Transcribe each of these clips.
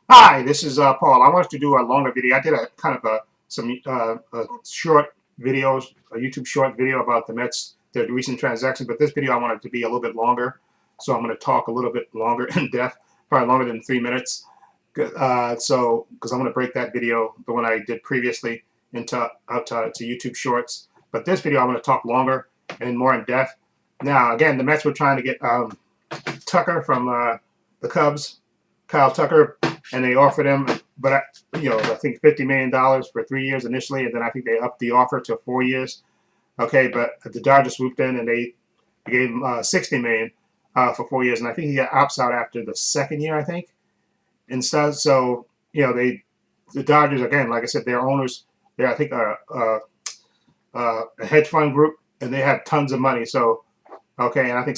Hi, this is Paul. I wanted to do a longer video. I did a kind of a short videos, a YouTube short video about the Mets, their recent transaction. But this video I wanted to be a little bit longer, so I'm going to talk a little bit longer in depth, probably longer than 3 minutes. So because I'm going to break that video, the one I did previously, into out to YouTube Shorts. But this video I'm going to talk longer and more in depth. Now, again, the Mets were trying to get Tucker from the Cubs, Kyle Tucker, and they offered him, but I think $50 million for 3 years initially, and then I think they upped the offer to 4 years. Okay, but the Dodgers swooped in and they gave him $60 million for 4 years, and I think he opts out after the second year, I think. And so the Dodgers again, like I said, their owners, they're I think a hedge fund group, and they have tons of money. So okay, and I think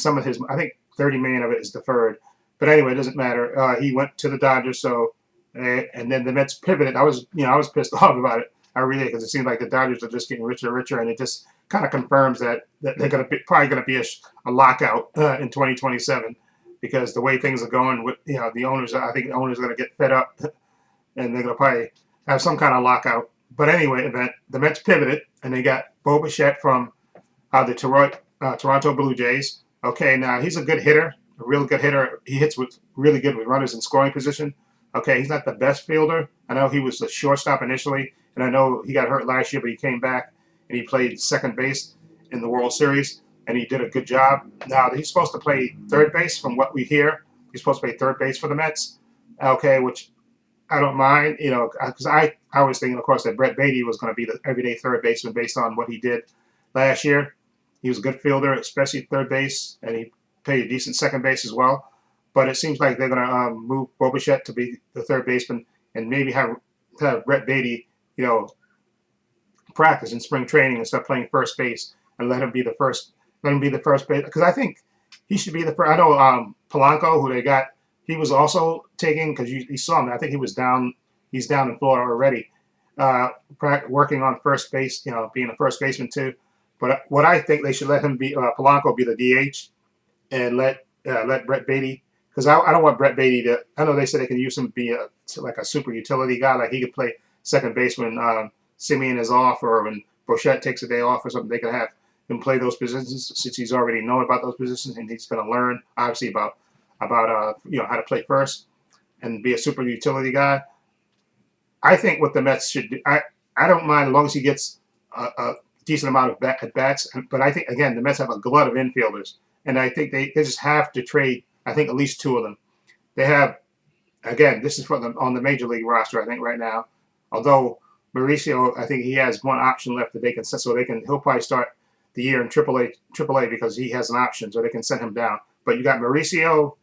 I think 30 million of it is deferred. But anyway, it doesn't matter. He went to the Dodgers, so and then the Mets pivoted. I was pissed off about it. I really, because it seems like the Dodgers are just getting richer and richer, and it just kind of confirms that they're probably going to be a lockout in 2027 because the way things are going with the owners. I think the owners are going to get fed up, and they're going to probably have some kind of lockout. But anyway, the Mets pivoted, and they got Bo Bichette from the Toronto Blue Jays. Okay, now he's a good hitter, a real good hitter. He hits with really good with runners in scoring position. Okay, he's not the best fielder. I know he was the shortstop initially, and I know he got hurt last year, but he came back and he played second base in the World Series, and he did a good job. Now he's supposed to play third base, from what we hear. He's supposed to play third base for the Mets. Okay, which I don't mind, because I was thinking, of course, that Brett Beatty was going to be the everyday third baseman based on what he did last year. He was a good fielder, especially third base, and he played a decent second base as well. But it seems like they're going to move Bo Bichette to be the third baseman, and maybe have Brett Beatty, practice in spring training and start playing first base, and let him be the first. Let him be the first base, because I think he should be the first. I know Polanco, who they got, he was also taking, because you saw him. I think he was down. He's down in Florida already, working on first base. Being a first baseman too. But what I think they should let him be Polanco be the DH, and let Brett Beatty, because I don't want Brett Beatty to. I know they said they can use him to be like a super utility guy, like he could play second base when Simeon is off, or when Bichette takes a day off or something. They could have him play those positions since he's already known about those positions, and he's going to learn obviously about how to play first and be a super utility guy. I think what the Mets should do, I don't mind as long as he gets a decent amount of at bats. But I think again the Mets have a glut of infielders, and I think they just have to trade. I think at least two of them. They have again. This is for them on the major league roster. I think right now, although Mauricio, I think he has one option left that they can set, so he'll probably start the year in AAA because he has an option, so they can send him down. But you got Mauricio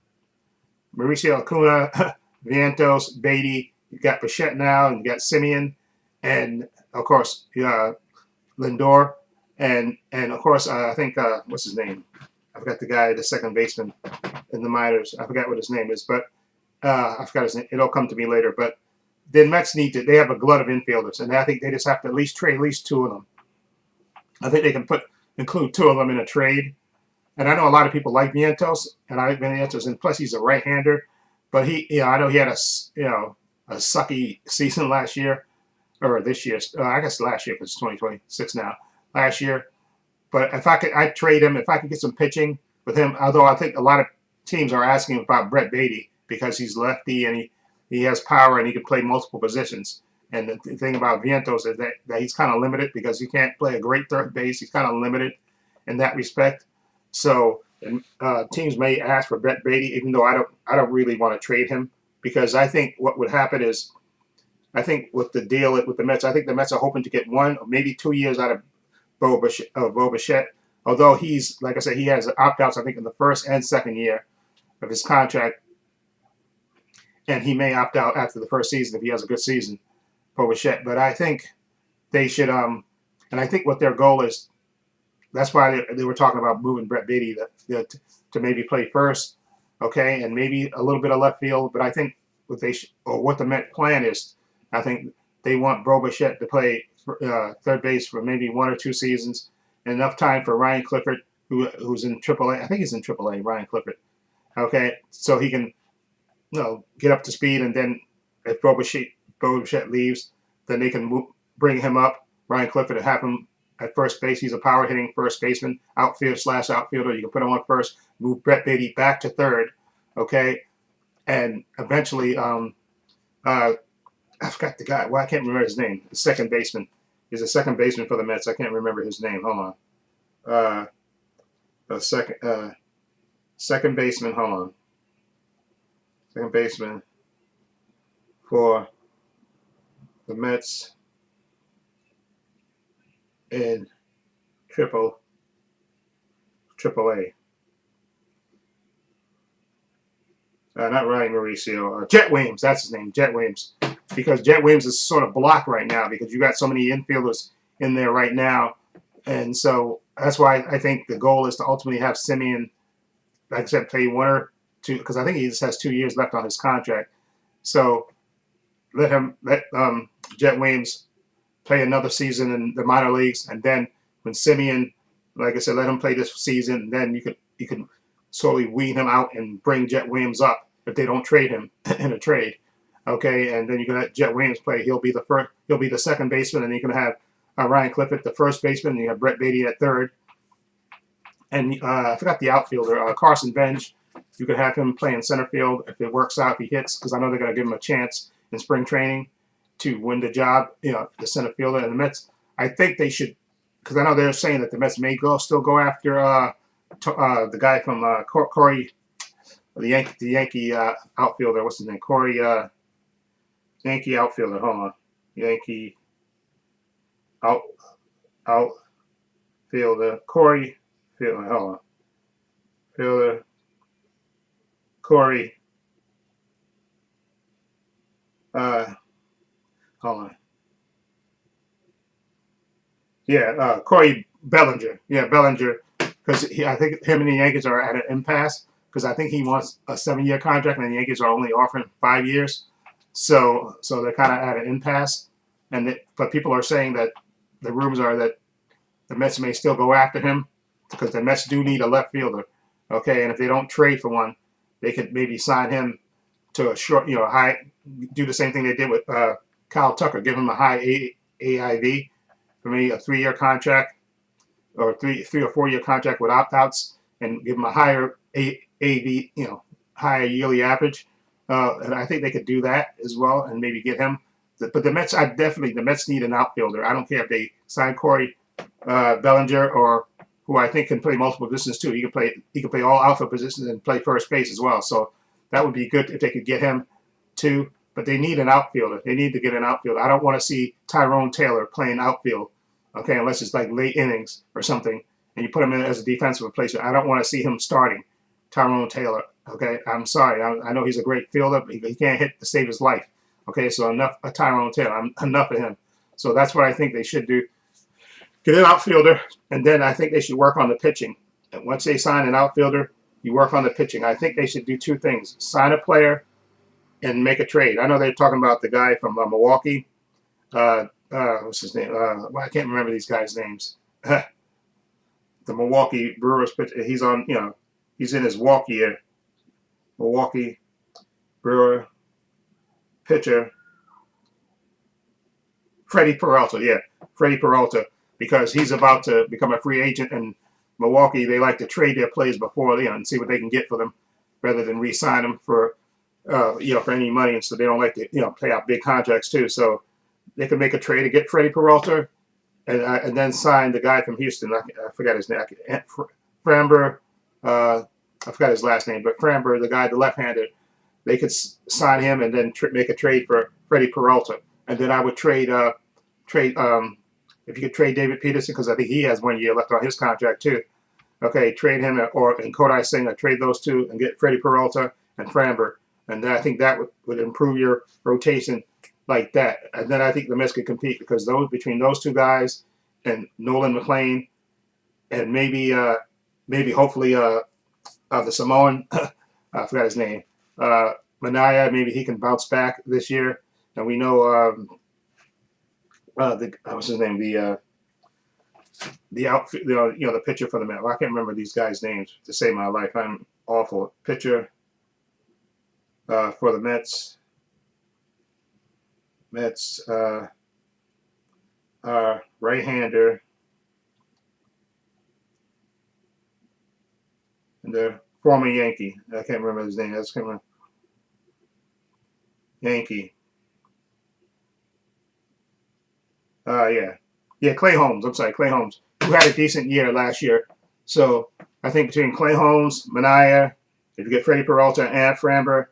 Acuna, Vientos, Beatty. You got Bichette now, and you got Simeon, and of course Lindor, and of course I think what's his name? I forgot the guy, the second baseman in the minors. I forgot what his name is, but I forgot his name. It'll come to me later. But the Mets they have a glut of infielders, and I think they just have to at least trade at least two of them. I think they can include two of them in a trade. And I know a lot of people like Vientos, and I like Vientos, and plus he's a right-hander. But I know he had a sucky season last year, or this year. I guess last year because it's 2026 now. Last year, but if I'd trade him if I could get some pitching with him. Although I think a lot of teams are asking about Brett Beatty because he's lefty and he has power and he can play multiple positions. And the thing about Vientos is that he's kind of limited because he can't play a great third base. He's kind of limited in that respect. So teams may ask for Brett Beatty, even though I don't really want to trade him, because I think what would happen is, I think with the deal with the Mets, I think the Mets are hoping to get 1 or maybe 2 years out of Bo Bichette. Although he's, like I said, he has opt-outs, I think, in the first and second year of his contract, and he may opt out after the first season if he has a good season, Bo Bichette. But I think they should, and I think what their goal is, that's why they were talking about moving Brett Beatty to maybe play first, okay, and maybe a little bit of left field. But I think what the Met plan is, I think they want Bo Bichette to play third base for maybe 1 or 2 seasons, enough time for Ryan Clifford, who's in AAA. I think he's in AAA, Ryan Clifford. Okay, so he can get up to speed, and then if Bobichette leaves, then they can bring him up, Ryan Clifford, and have him at first base. He's a power hitting first baseman, outfielder. You can put him on first, move Brett Beatty back to third, okay, and eventually, I forgot the guy. Well, I can't remember his name. The second baseman. He's a second baseman for the Mets. I can't remember his name. Hold on. The second baseman. Hold on. Second baseman for the Mets in Triple A. Not Ryan Mauricio. Jet Williams. That's his name. Jet Williams. Because Jet Williams is sort of blocked right now because you got so many infielders in there right now, and so that's why I think the goal is to ultimately have Simeon, like I said, play 1 or 2, because I think he just has 2 years left on his contract. So let Jet Williams play another season in the minor leagues, and then when Simeon, like I said, let him play this season, and then you can slowly weed him out and bring Jet Williams up if they don't trade him in a trade. Okay, and then you can let Jet Williams play. He'll be the second baseman, and you can have Ryan Clifford, the first baseman, and you have Brett Beatty at third. And I forgot the outfielder, Carson Bench. You could have him play in center field if it works out, if he hits, because I know they're going to give him a chance in spring training to win the job, the center fielder. And the Mets, I think they should, because I know they're saying that the Mets may still go after the guy from Corey, the Yankee outfielder. What's his name? Corey, Yankee outfielder. Hold on. Yankee outfielder. Corey. Hold on. Fielder. Corey. Hold on. Yeah, Corey Bellinger. Yeah, Bellinger. Because I think him and the Yankees are at an impasse. Because I think he wants a 7-year contract, and the Yankees are only offering 5 years. So they're kind of at an impasse. But people are saying that the rumors are that the Mets may still go after him because the Mets do need a left fielder. Okay, and if they don't trade for one, they could maybe sign him to a short, high, do the same thing they did with Kyle Tucker, give him a high AIV, for maybe a 3-year contract or three or 4-year contract with opt-outs, and give him a higher AV, higher yearly average. And I think they could do that as well, and maybe get him. But the Mets, the Mets need an outfielder. I don't care if they sign Corey Bellinger, or who I think can play multiple positions too. He can play all outfield positions and play first base as well. So that would be good if they could get him too. But they need an outfielder. They need to get an outfielder. I don't want to see Tyrone Taylor playing outfield, okay, unless it's like late innings or something, and you put him in as a defensive replacement. I don't want to see him starting Tyrone Taylor. Okay, I'm sorry. I know he's a great fielder, but he can't hit to save his life. Okay, so enough of Tyrone Taylor. Enough of him. So that's what I think they should do. Get an outfielder, and then I think they should work on the pitching. And once they sign an outfielder, you work on the pitching. I think they should do 2 things: sign a player and make a trade. I know they're talking about the guy from Milwaukee. What's his name? Well, I can't remember these guys' names. The Milwaukee Brewers pitcher. He's on. He's in his walk year. Milwaukee Brewer pitcher. Freddie Peralta. Yeah, Freddie Peralta. Because he's about to become a free agent, and Milwaukee, they like to trade their players before, and see what they can get for them, rather than re-sign them for any money. And so they don't like to, pay out big contracts too. So they can make a trade to get Freddie Peralta, and then sign the guy from Houston. I forgot his name. Framber. I forgot his last name, but Framber, the guy, the left-hander. They could sign him and then make a trade for Freddie Peralta, and then I would trade. If you could trade David Peterson, because I think he has 1 year left on his contract too. Okay, trade him and Kodai Senga, trade those two and get Freddie Peralta and Framber. And then I think that would improve your rotation like that. And then I think the Mets could compete, because between those 2 guys and Nolan McLean and maybe hopefully the Samoan, I forgot his name, Manaya, maybe he can bounce back this year. And we know what's his name? The outfit, the pitcher for the Mets. Well, I can't remember these guys' names to save my life. I'm awful. Pitcher for the Mets. Mets right-hander, and the former Yankee. I can't remember his name. That's kind of Yankee. Yeah, yeah. Clay Holmes. I'm sorry, Clay Holmes, who had a decent year last year. So I think between Clay Holmes, Manaea, if you get Freddie Peralta and Framber,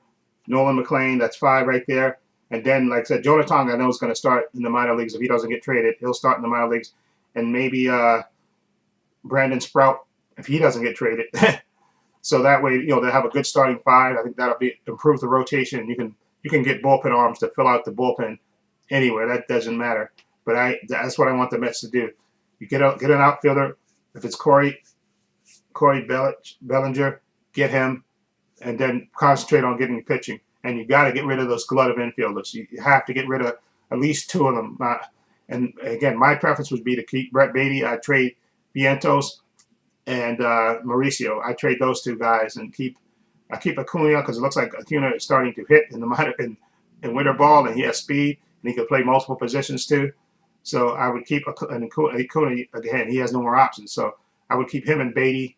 Nolan McLean, that's 5 right there. And then, like I said, Jonah Tong, I know is going to start in the minor leagues if he doesn't get traded. He'll start in the minor leagues, and maybe Brandon Sprout if he doesn't get traded. So that way, they'll have a good starting 5. I think that'll improve the rotation. You can get bullpen arms to fill out the bullpen anywhere. That doesn't matter. But that's what I want the Mets to do. You get an outfielder. If it's Corey Bellinger, get him, and then concentrate on getting pitching. And you got to get rid of those glut of infielders. You have to get rid of at least 2 of them. And again, my preference would be to keep Brett Baty. I'd trade Vientos and Mauricio. I trade those 2 guys and I keep Acuna because it looks like Acuna is starting to hit in the minor in winter ball, and he has speed and he can play multiple positions too. So I would keep Acuna again. He has no more options, so I would keep him and Baty.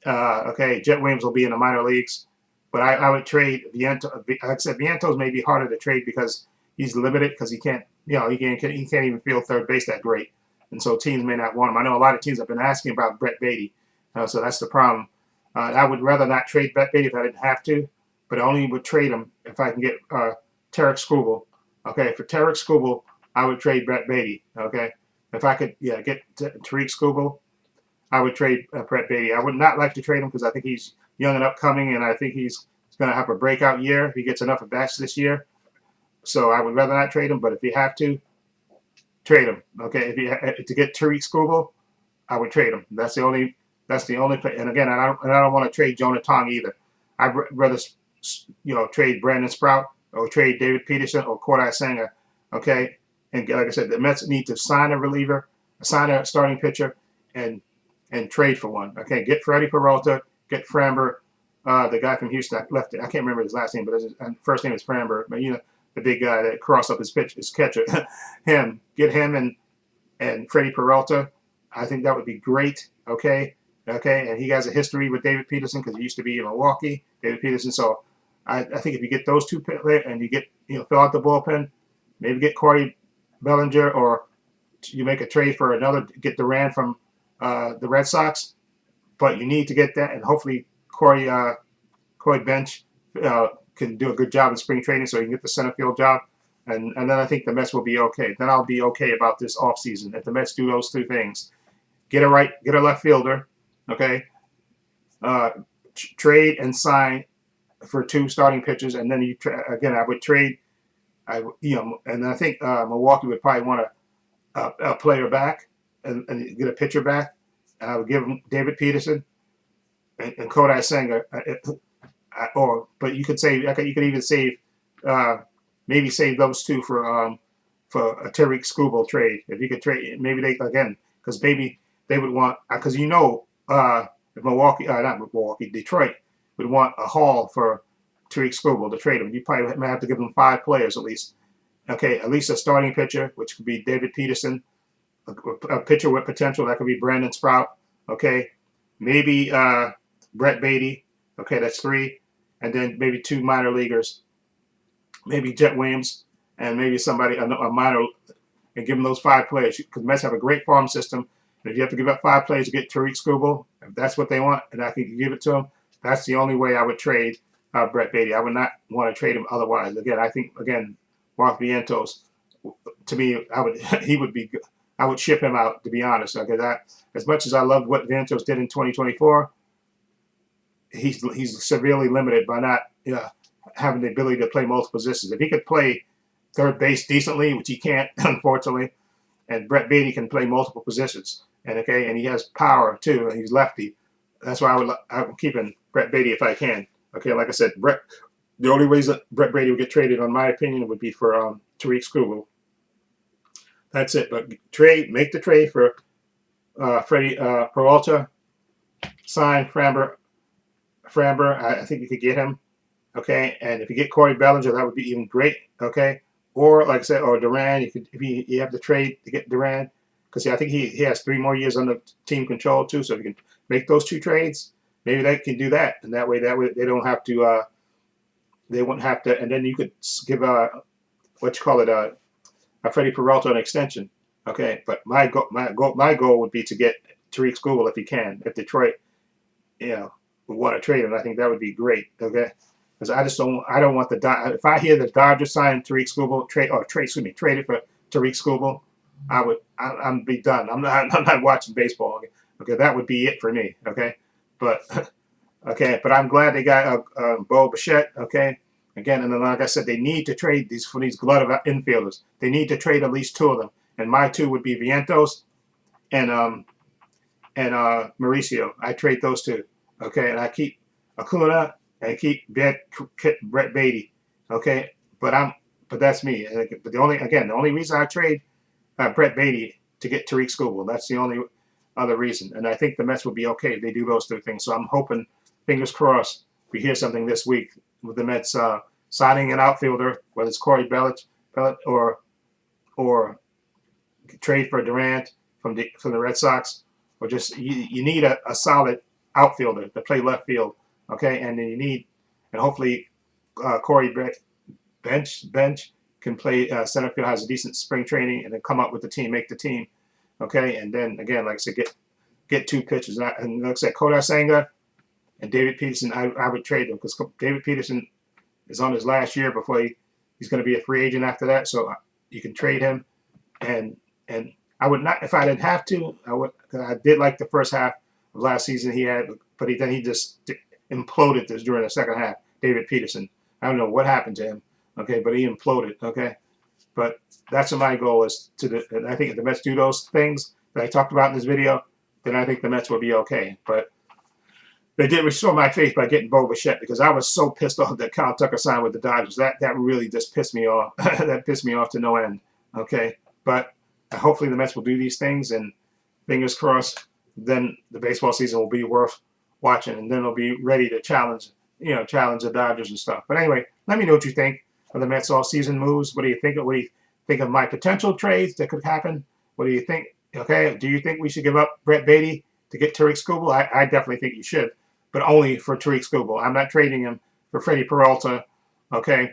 Okay, Jet Williams will be in the minor leagues, but I would trade Vientos. Like I said, Vientos may be harder to trade because he's limited because he can't even field third base that great, and so teams may not want him. I know a lot of teams have been asking about Brett Baty, so that's the problem. I would rather not trade Brett Baty if I didn't have to, but I only would trade him if I can get Tarek Skubal. Okay, for Tarek Skubal, I would trade Brett Baty. Okay, if I could, get Tariq Skubal, I would trade Brett Baty. I would not like to trade him because I think he's young and upcoming, and I think he's going to have a breakout year if he gets enough at bats this year. So I would rather not trade him. But if you have to, trade him. Okay, to get Tariq Skubal, I would trade him. That's the only play. And again, I don't want to trade Jonah Tong either. I'd rather trade Brandon Sprout or trade David Peterson or Corey Sanger. Okay, and like I said, the Mets need to sign a reliever, sign a starting pitcher, and trade for one. Okay, get Freddie Peralta, get Framber, the guy from Houston. I can't remember his last name, but his first name is Framber. But the big guy that crossed up his catcher. Get him and Freddie Peralta. I think that would be great. Okay, and he has a history with David Peterson because he used to be in Milwaukee. David Peterson. So I think if you get those 2 and you get fill out the bullpen, maybe get Corey Bellinger, or you make a trade for get Duran from the Red Sox, but you need to get that, and hopefully Corey Bench can do a good job in spring training so he can get the center field job, and then I think the Mets will be okay. Then I'll be okay about this offseason if the Mets do those 2 things: get a left fielder, okay, trade and sign for 2 starting pitchers, and then I would trade. And I think Milwaukee would probably want a player back and get a pitcher back. And I would give him David Peterson and Kodai Sanger, but you could save. You could even save, maybe save those 2 for a Tariq Skubal trade. If you could trade, maybe because maybe they would want if Detroit would want a haul for Tariq Skubal to trade him. You probably might have to give them 5 players at least. Okay, at least a starting pitcher, which could be David Peterson. A pitcher with potential, that could be Brandon Sprout. Okay, maybe Brett Baty. Okay, that's 3, and then maybe 2 minor leaguers, maybe Jet Williams, and maybe somebody a minor, and give them those 5 players because Mets have a great farm system. And if you have to give up 5 players to get Tariq Skubal, if that's what they want, and I can give it to them, that's the only way I would trade Brett Baty. I would not want to trade him otherwise. Again, I think Mark Vientos, to me, he would be good. I would ship him out, to be honest. Okay, as much as I love what Vientos did in 2024, he's severely limited by not having the ability to play multiple positions. If he could play third base decently, which he can't, unfortunately, and Brett Baty can play multiple positions, and he has power too, and he's lefty. That's why I'm keeping Brett Baty if I can. Okay, like I said, the only ways that Brett Baty would get traded, in my opinion, would be for Tariq Skubal. That's it. But make the trade for Freddie Peralta, sign Framber. I think you could get him. Okay, and if you get Corey Bellinger, that would be even great. Okay, or like I said, or Duran. You could, if you have to trade to get Duran, because I think he has 3 more years under team control too. So if you can make those 2 trades, maybe they can do that, and that way they don't have to. They wouldn't have to, and then you could give what you call it a Freddie Peralta an extension. Okay, but my goal would be to get Tariq Skubal if he can. If Detroit, would want to trade him, I think that would be great. Okay, because I don't want if I hear the Dodgers sign Tariq Skubal, trade it for Tariq Skubal, I'm be done. I'm not watching baseball. Okay, that would be it for me. Okay, but okay, but I'm glad they got Bo Bichette. Okay. Again, and then like I said, they need to trade these glut of infielders. They need to trade at least 2 of them, and my 2 would be Vientos and Mauricio. I trade those 2, okay, and I keep Acuna and I keep Brett Beatty, okay. But that's me. But the only reason I trade Brett Beatty to get Tariq Skubal. That's the only other reason, and I think the Mets will be okay if they do those 2 things. So I'm hoping, fingers crossed, we hear something this week with the Mets signing an outfielder, whether it's Corey Bellitt or trade for Durant from the Red Sox, or just you need a solid outfielder to play left field, okay, and then and hopefully Corey Bench can play center field, has a decent spring training, and then come up with the team, make the team, okay, and then again, like I said, get 2 pitchers, and like I said, Kodai Senga and David Peterson, I would trade them because David Peterson is on his last year before he's going to be a free agent after that. So you can trade him, and I would not, if I didn't have to, I would. Cause I did like the first half of last season he had, but then he just imploded this during the second half. David Peterson, I don't know what happened to him. Okay, but he imploded. Okay, but that's what my goal is and I think if the Mets do those things that I talked about in this video, then I think the Mets will be okay. But they did restore my faith by getting Bo Bichette because I was so pissed off that Kyle Tucker signed with the Dodgers. That really just pissed me off. That pissed me off to no end. Okay, but hopefully the Mets will do these things, and fingers crossed, then the baseball season will be worth watching, and then they'll be ready to challenge the Dodgers and stuff. But anyway, let me know what you think of the Mets all-season moves. What do you think? What do you think of my potential trades that could happen? What do you think? Okay, do you think we should give up Brett Beatty to get Tariq Skubal? I definitely think you should, but only for Tariq Skubal. I'm not trading him for Freddie Peralta, okay?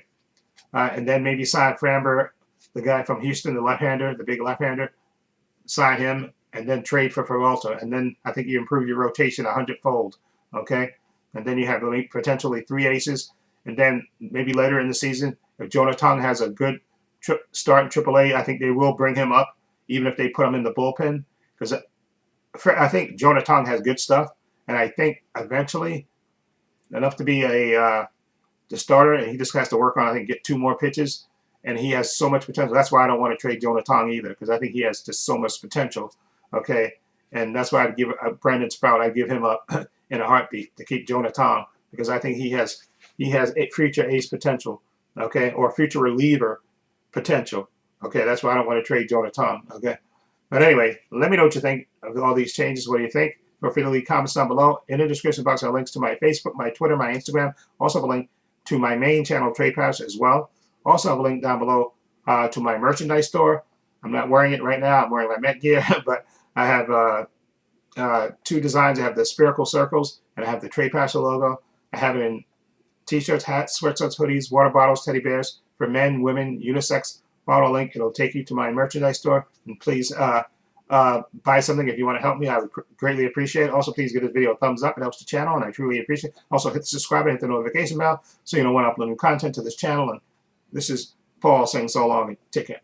And then maybe sign Framber, the guy from Houston, the left-hander, the big left-hander, sign him, and then trade for Peralta. And then I think you improve your rotation 100-fold, okay? And then you have potentially 3 aces. And then maybe later in the season, if Jonah Tong has a good start in AAA, I think they will bring him up, even if they put him in the bullpen. Because I think Jonah Tong has good stuff. And I think eventually, enough to be the starter, and he just has to work on, I think, get 2 more pitches. And he has so much potential. That's why I don't want to trade Jonah Tong either, because I think he has just so much potential. Okay, and that's why I'd give Brandon Sprout. I'd give him up in a heartbeat to keep Jonah Tong, because I think he has future ace potential. Okay, or future reliever potential. Okay, that's why I don't want to trade Jonah Tong. Okay, but anyway, let me know what you think of all these changes. What do you think? Feel free to leave comments down below. In the description box are links to my Facebook, my Twitter, my Instagram. Also have a link to my main channel, Trepacer, as well. Also have a link down below to my merchandise store. I'm not wearing it right now. I'm wearing my Met gear, but I have 2 designs. I have the spherical circles, and I have the Trepacer logo. I have it in t-shirts, hats, sweatshirts, hoodies, water bottles, teddy bears for men, women, unisex. Follow a link. It'll take you to my merchandise store. And please buy something if you want to help me. I would greatly appreciate it. Also, please give this video a thumbs up. It helps the channel, and I truly appreciate it. Also, hit the subscribe and hit the notification bell so you know when I upload new content to this channel. And this is Paul saying so long and take care.